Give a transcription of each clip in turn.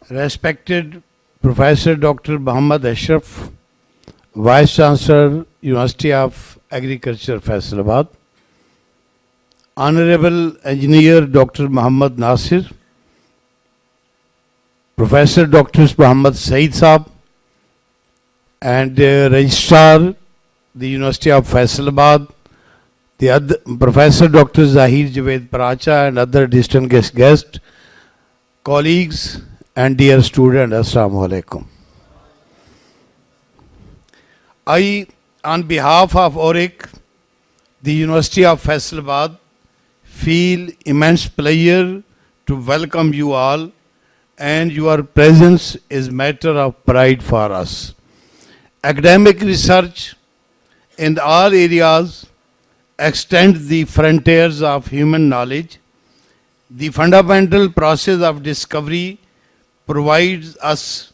Respected Professor Dr. Muhammad Ashraf, Vice Chancellor, University of Agriculture, Faisalabad, Honorable Engineer Dr. Muhammad Nasir, Professor Dr. Muhammad Saeed Saab, and Registrar, the University of Faisalabad, the other, Professor Dr. Zahir Javed Paracha, and other distinguished guests, colleagues, and dear students, Assalamu alaikum. I, on behalf of ORIC, the University of Faisalabad, feel immense pleasure to welcome you all, and your presence is matter of pride for us. Academic research in all areas extends the frontiers of human knowledge. The fundamental process of discovery provides us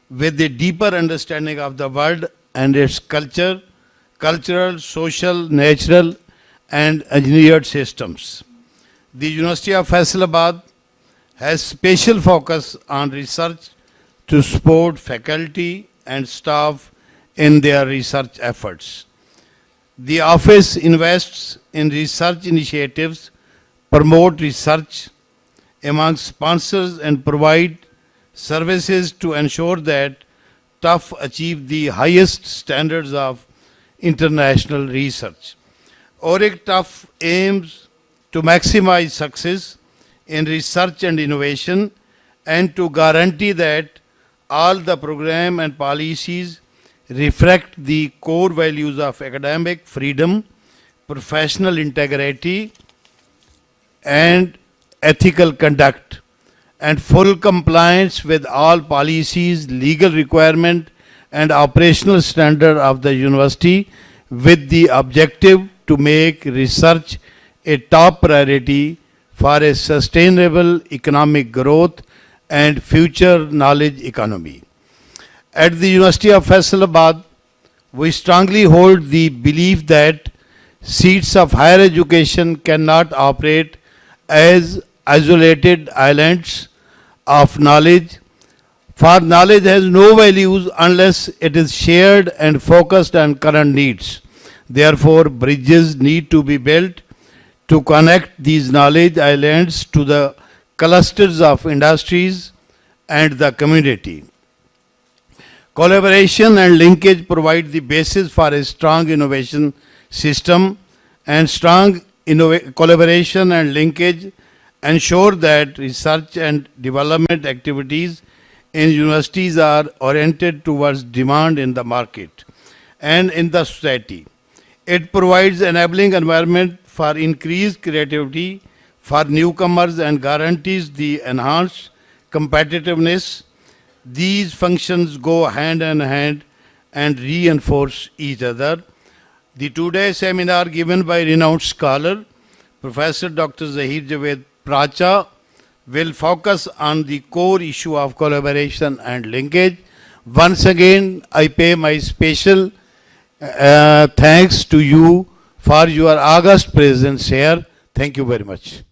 with a deeper understanding of the world and its culture, cultural, social, natural, and engineered systems. The University of Faisalabad has special focus on research to support faculty and staff in their research efforts. The office invests in research initiatives, promote research among sponsors, and provide services to ensure that TUF achieve the highest standards of international research. ORIC TUF aims to maximize success in research and innovation and to guarantee that all the program and policies reflect the core values of academic freedom, professional integrity, and ethical conduct, and full compliance with all policies, legal requirement, and operational standard of the university, with the objective to make research a top priority for a sustainable economic growth and future knowledge economy. At the University of Faisalabad, we strongly hold the belief that seats of higher education cannot operate as isolated islands of knowledge, for knowledge has no values unless it is shared and focused on current needs. Therefore, bridges need to be built to connect these knowledge islands to the clusters of industries and the community. Collaboration and linkage provide the basis for a strong innovation system, and strong collaboration and linkage ensure that research and development activities in universities are oriented towards demand in the market and in the society. It provides enabling environment for increased creativity for newcomers and guarantees the enhanced competitiveness. These functions go hand in hand and reinforce each other. The two-day seminar given by renowned scholar, Professor Dr. Zahir Javed Paracha, will focus on the core issue of collaboration and linkage. Once again, I pay my special thanks to you for your august presence here. Thank you very much.